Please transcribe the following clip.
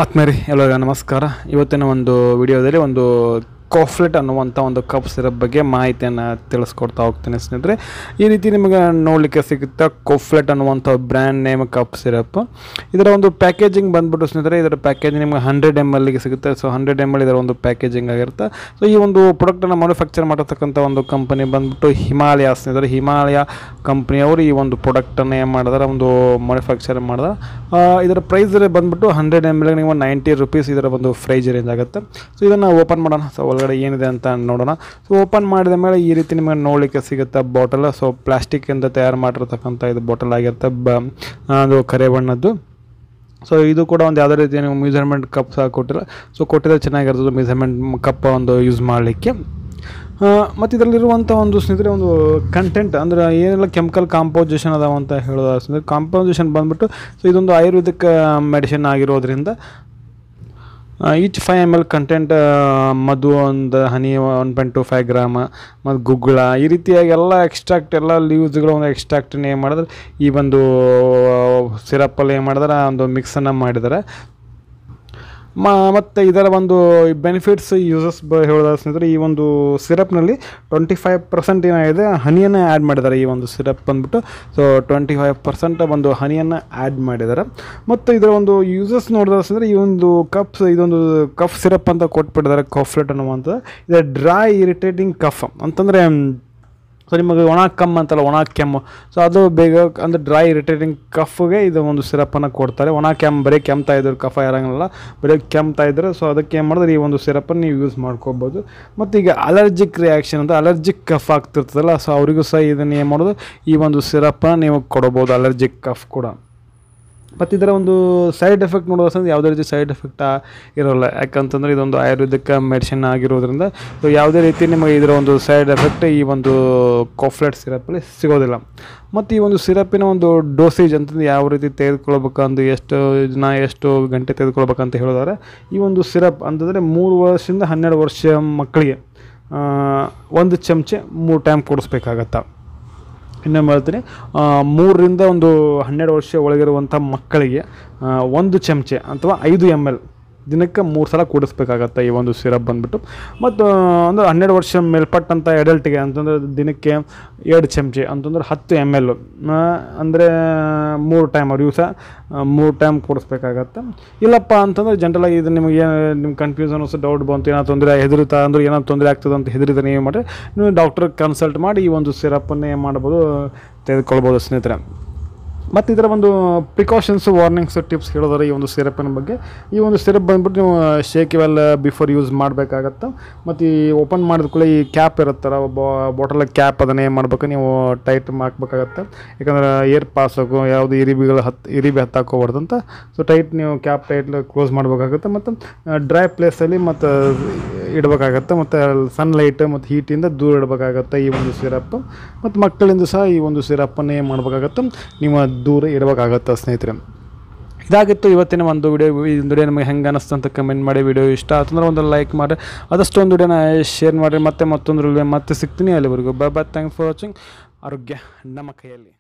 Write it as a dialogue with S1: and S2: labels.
S1: ಆತ್ಮೀಯರೇ ಎಲ್ಲರಿಗೂ ನಮಸ್ಕಾರ. ಇವತ್ತಿನ ಒಂದು ವಿಡಿಯೋದಲ್ಲಿ ಒಂದು ಕಾಫ್ಲೆಟ್ ಅನ್ನುವಂಥ ಒಂದು ಕಪ್ ಸಿರಪ್ ಬಗ್ಗೆ ಮಾಹಿತಿಯನ್ನು ತಿಳಿಸ್ಕೊಡ್ತಾ ಹೋಗ್ತೀನಿ ಸ್ನೇಹಿತರೆ. ಈ ರೀತಿ ನಿಮಗೆ ನೋಡಲಿಕ್ಕೆ ಸಿಗುತ್ತೆ ಕಾಫ್ಲೆಟ್ ಅನ್ನುವಂಥ ಬ್ರ್ಯಾಂಡ್ ನೇಮ್ ಕಪ್ ಸಿರಪ್. ಇದರ ಒಂದು ಪ್ಯಾಕೇಜಿಂಗ್ ಬಂದ್ಬಿಟ್ಟು ಸ್ನೇಹಿತರೆ, ಇದರ ಪ್ಯಾಕೇಜಿಂಗ್ ನಿಮಗೆ 100 ml ಸಿಗುತ್ತೆ. ಸೊ 100 ml ಇದರ ಒಂದು ಪ್ಯಾಕೇಜಿಂಗ್ ಆಗಿರುತ್ತೆ. ಸೊ ಈ ಒಂದು ಪ್ರಾಡಕ್ಟನ್ನು ಮ್ಯಾನುಫ್ಯಾಕ್ಚರ್ ಮಾಡಿರ್ತಕ್ಕಂಥ ಒಂದು ಕಂಪನಿ ಬಂದ್ಬಿಟ್ಟು ಹಿಮಾಲಯ ಸ್ನೇಹಿತರೆ. ಹಿಮಾಲಯ ಕಂಪ್ನಿಯವರು ಈ ಒಂದು ಪ್ರಾಡಕ್ಟನ್ನು ಏನು ಮಾಡಿದಾರೆ, ಒಂದು ಮ್ಯಾನುಫ್ಯಾಕ್ಚರ್ ಮಾಡಿದಾರೆ. ಇದರ ಪ್ರೈಸ್ ಬಂದ್ಬಿಟ್ಟು 100 ml ನೀವು 90 ರೂಪೀಸ್ ಇದರ ಒಂದು ಪ್ರೈಸ್ ರೇಂಜ್ ಆಗುತ್ತೆ. ಸೊ ಇದನ್ನು ಓಪನ್ ಮಾಡೋಣ. ಸೊ ಒಳಗಡೆ ಏನಿದೆ ಅಂತ ನೋಡೋಣ. ಸೊ ಓಪನ್ ಮಾಡಿದ ಮೇಲೆ ಈ ರೀತಿ ನಿಮಗೆ ನೋಡಲಿಕ್ಕೆ ಸಿಗುತ್ತೆ ಬಾಟಲ್. ಸೊ ಪ್ಲಾಸ್ಟಿಕ್ಕಿಂದ ತಯಾರು ಮಾಡಿರ್ತಕ್ಕಂಥ ಇದು ಬಾಟಲ್ ಆಗಿರುತ್ತೆ, ಅದು ಕರೆ ಬಣ್ಣದ್ದು. ಸೊ ಇದು ಕೂಡ ಒಂದು ಯಾವುದೇ ರೀತಿ ನೀವು ಮೆಜರ್ಮೆಂಟ್ ಕಪ್ ಸಹ ಕೊಟ್ಟಿಲ್ಲ. ಸೊ ಕೊಟ್ಟಿದ್ರೆ ಚೆನ್ನಾಗಿರ್ತದೆ ಮೆಜರ್ಮೆಂಟ್ ಕಪ್ ಒಂದು ಯೂಸ್ ಮಾಡಲಿಕ್ಕೆ. ಮತ್ತು ಇದರಲ್ಲಿರುವಂಥ ಒಂದು ಸ್ನೇಹಿತರೆ ಒಂದು ಕಂಟೆಂಟ್ ಅಂದರೆ ಏನೆಲ್ಲ ಕೆಮಿಕಲ್ ಕಾಂಪೋಸಿಷನ್ ಅದಾವ ಅಂತ ಹೇಳೋದು ಸ್ನೇಹಿತರೆ. ಕಾಂಪೋಸಿಷನ್ ಬಂದ್ಬಿಟ್ಟು ಸೊ ಇದೊಂದು ಆಯುರ್ವೇದಿಕ್ ಮೆಡಿಸಿನ್ ಆಗಿರೋದ್ರಿಂದ ಈಚ್ 5 ml ಕಂಟೆಂಟ್ ಮಧು, ಒಂದು ಹನಿ 1.25 ಗ್ರಾಮ್, ಮತ್ತು ಗುಗ್ಗಳ, ಈ ರೀತಿಯಾಗಿ ಎಲ್ಲ ಎಕ್ಸ್ಟ್ರಾಕ್ಟ್, ಎಲ್ಲ ಲೀವ್ಸ್ಗಳು ಒಂದು ಎಕ್ಸ್ಟ್ರಾಕ್ಟನ್ನು ಏನು ಮಾಡಿದ್ರೆ ಈ ಒಂದು ಸಿರಪ್ಪಲ್ಲಿ ಏನು ಮಾಡಿದಾರೆ ಒಂದು ಮಿಕ್ಸನ್ನು ಮಾಡಿದ್ದಾರೆ. ಮತ್ತು ಇದರ ಒಂದು ಬೆನಿಫಿಟ್ಸ್ ಯೂಸಸ್ ಹೇಳೋದಾದ ಸ್ನೇಹಿತರೆ, ಈ ಒಂದು ಸಿರಪ್ನಲ್ಲಿ 25% ಏನಾಗಿದೆ ಹನಿಯನ್ನು ಆ್ಯಡ್ ಮಾಡಿದ್ದಾರೆ. ಈ ಒಂದು ಸಿರಪ್ ಬಂದ್ಬಿಟ್ಟು ಸೊ 25% ಒಂದು ಹನಿಯನ್ನು ಆ್ಯಡ್ ಮಾಡಿದ್ದಾರೆ. ಮತ್ತು ಇದರ ಒಂದು ಯೂಸಸ್ ನೋಡಿದ್ರೆ ಸ್ನೇಹಿತರೆ, ಈ ಒಂದು ಇದೊಂದು ಕಫ್ ಸಿರಪ್ ಅಂತ ಕೊಟ್ಬಿಟ್ಟಿದ್ದಾರೆ, ಕಾಫ್ಲೆಟ್ ಅನ್ನುವಂಥದ್ದು. ಇದು ಡ್ರೈ ಇರಿಟೇಟಿಂಗ್ ಕಫ್ ಅಂತಂದರೆ, ಸೊ ನಿಮಗೆ ಒಣ ಅಂತಲ್ಲ, ಒಣ ಕೆಮ್ಮು, ಸೊ ಅದು ಬೇಗ ಅಂದರೆ ಡ್ರೈ ಇರಿಟೇಟಿಂಗ್ ಕಫ್ಗೆ ಇದು ಒಂದು ಸಿರಪ್ಪನ್ನು ಕೊಡ್ತಾರೆ. ಒಣ ಕೆಮ್ಮು ಬರೀ ಕೆಮ್ತಾ ಇದ್ರು, ಕಫ ಇರೋಂಗಿಲ್ಲ, ಬರೀ ಕೆಮ್ತಾ ಇದ್ದರೆ ಸೊ ಅದಕ್ಕೆ ಏನು ಮಾಡಿದ್ರೆ ಈ ಒಂದು ಸಿರಪ್ಪನ್ನು ನೀವು ಯೂಸ್ ಮಾಡ್ಕೋಬೋದು. ಮತ್ತು ಈಗ ಅಲರ್ಜಿಕ್ ರಿಯಾಕ್ಷನ್ ಅಂತ ಅಲರ್ಜಿಕ್ ಕಫ್ ಆಗ್ತಿರ್ತದಲ್ಲ, ಸೊ ಅವರಿಗೂ ಸಹ ಇದನ್ನು ಏನು ಮಾಡೋದು ಈ ಒಂದು ಸಿರಪ್ಪನ್ನು ನೀವು ಕೊಡ್ಬೋದು, ಅಲರ್ಜಿಕ್ ಕಫ್ ಕೂಡ. ಮತ್ತು ಇದರ ಒಂದು ಸೈಡ್ ಎಫೆಕ್ಟ್ ನೋಡೋದು ಯಾವುದೇ ರೀತಿ ಸೈಡ್ ಎಫೆಕ್ಟ್ ಇರೋಲ್ಲ, ಯಾಕಂತಂದರೆ ಇದೊಂದು ಆಯುರ್ವೇದಿಕ್ ಮೆಡಿಸಿನ್ ಆಗಿರೋದ್ರಿಂದ ಸೊ ಯಾವುದೇ ರೀತಿ ನಿಮಗೆ ಇದರ ಒಂದು ಸೈಡ್ ಎಫೆಕ್ಟ್ ಈ ಒಂದು ಕಾಫ್ಲೆಟ್ ಸಿರಪ್ಪಲ್ಲಿ ಸಿಗೋದಿಲ್ಲ. ಮತ್ತು ಈ ಒಂದು ಸಿರಪ್ಪಿನ ಒಂದು ಡೋಸೇಜ್ ಅಂತಂದು ಯಾವ ರೀತಿ ತೆಗೆದುಕೊಳ್ಬೇಕಂದು, ಎಷ್ಟು ಗಂಟೆ ತೆಗೆದುಕೊಳ್ಬೇಕಂತ ಹೇಳಿದ್ರೆ, ಈ ಒಂದು ಸಿರಪ್ ಅಂತಂದರೆ 3 ವರ್ಷದಿಂದ 12 ವರ್ಷ ಮಕ್ಕಳಿಗೆ 1 ಚಮಚೆ 3 ಟೈಮ್ ಕೊಡಿಸ್ಬೇಕಾಗತ್ತೆ. ಇನ್ನೊಮ್ಮೆ ಹೇಳ್ತೀನಿ, 3ರಿಂದ 12 ವರ್ಷ ಒಳಗಿರುವಂಥ ಮಕ್ಕಳಿಗೆ 1 ಚಮಚೆ ಅಥವಾ 5 ml ದಿನಕ್ಕೆ 3 ಸಲ ಕೂಡಿಸ್ಬೇಕಾಗತ್ತೆ ಈ ಒಂದು ಸಿರಪ್ ಬಂದ್ಬಿಟ್ಟು. ಮತ್ತು ಅಂದರೆ 12 ವರ್ಷ ಮೇಲ್ಪಟ್ಟಂಥ ಎಡಲ್ಟಿಗೆ ಅಂತಂದರೆ ದಿನಕ್ಕೆ 2 ಚಮಚೆ ಅಂತಂದ್ರೆ 10 ml ಅಂದರೆ 3 ಟೈಮ್ ಅವ್ರು ಸಹ 3 ಟೈಮ್ ಕೂಡಿಸ್ಬೇಕಾಗತ್ತೆ. ಇಲ್ಲಪ್ಪ ಅಂತಂದರೆ ಜನರಲಾಗಿ ಇದು ನಿಮಗೆ ನಿಮ್ಮ ಕನ್ಫ್ಯೂಷನ್ ಡೌಟ್ ಬಂತು, ಏನೋ ತೊಂದರೆ ಹೆದರುತ್ತಾ ಅಂದರೆ ಏನೋ ತೊಂದರೆ ಆಗ್ತದೆ ಅಂತ ಹೆದರಿದ್ರೆ ಏನು ಮಾಡಿರಿ, ನೀವು ಡಾಕ್ಟ್ರಿಗೆ ಕನ್ಸಲ್ಟ್ ಮಾಡಿ ಈ ಒಂದು ಸಿರಪ್ಪನ್ನು ಏನು ಮಾಡ್ಬೋದು, ತೆಗೆದುಕೊಳ್ಬೋದು ಸ್ನೇಹಿತರೆ. ಮತ್ತು ಇದರ ಒಂದು ಪ್ರಿಕಾಷನ್ಸ್, ವಾರ್ನಿಂಗ್ಸ್, ಟಿಪ್ಸ್ ಹೇಳೋದಾರೆ ಈ ಒಂದು ಸಿರಪ್ಪಿನ ಬಗ್ಗೆ. ಈ ಒಂದು ಸಿರಪ್ ಬಂದ್ಬಿಟ್ಟು ನೀವು ಶೇಕ್ ವೆಲ್ ಬಿಫೋರ್ ಯೂಸ್ ಮಾಡಬೇಕಾಗತ್ತೆ. ಮತ್ತು ಈ ಓಪನ್ ಮಾಡಿದ ಕೂಡಲೇ ಈ ಕ್ಯಾಪ್ ಇರುತ್ತಲ್ಲ, ಬಾಟಲ್ ಕ್ಯಾಪ್ ಅದನ್ನು ಏನು ಮಾಡ್ಬೇಕು, ನೀವು ಟೈಟ್ ಹಾಕ್ಬೇಕಾಗತ್ತೆ. ಯಾಕಂದರೆ ಏರ್ ಪಾಸ್ ಆಗೋ ಯಾವುದು ಇರಿಬಿ ಹತ್ತಾಕೋಬಾರ್ದು ಅಂತ. ಸೊ ಟೈಟ್ ನೀವು ಕ್ಯಾಪ್ ಟೈಟ್ ಕ್ಲೋಸ್ ಮಾಡಬೇಕಾಗುತ್ತೆ. ಮತ್ತು ಡ್ರೈ ಪ್ಲೇಸಲ್ಲಿ ಮತ್ತು ಇಡಬೇಕಾಗತ್ತೆ. ಮತ್ತು ಸನ್ಲೈಟ್ ಮತ್ತು ಹೀಟಿಂದ ದೂರ ಇಡಬೇಕಾಗತ್ತೆ ಈ ಒಂದು ಸಿರಪ್. ಮತ್ತು ಮಕ್ಕಳಿಂದ ಸಹ ಈ ಒಂದು ಸಿರಪ್ಪನ್ನು ಏನು ಮಾಡಬೇಕಾಗತ್ತೆ, ನೀವು ದೂರ ಇಡಬೇಕಾಗತ್ತೆ ಸ್ನೇಹಿತರೆ. ಇದಾಗಿತ್ತು ಇವತ್ತಿನ ಒಂದು ವಿಡಿಯೋ. ಈ ವಿಡಿಯೋ ನಿಮಗೆ ಹೆಂಗೆ ಅನ್ನಿಸ್ತು ಅಂತ ಕಮೆಂಟ್ ಮಾಡಿ. ವಿಡಿಯೋ ಇಷ್ಟ ಆತಂದ್ರೆ ಒಂದು ಲೈಕ್ ಮಾಡಿ, ಆದಷ್ಟು ಒಂದು ವಿಡಿಯೋನ ಶೇರ್ ಮಾಡಿ. ಮತ್ತೆ ಮತ್ತೊಂದು ಮತ್ತೆ ಸಿಗ್ತೀನಿ. ಅಲ್ಲಿವರೆಗೂ bye bye. Thanks for watching. ಆರೋಗ್ಯ ನಮ್ಮ ಕೈಯಲ್ಲಿ.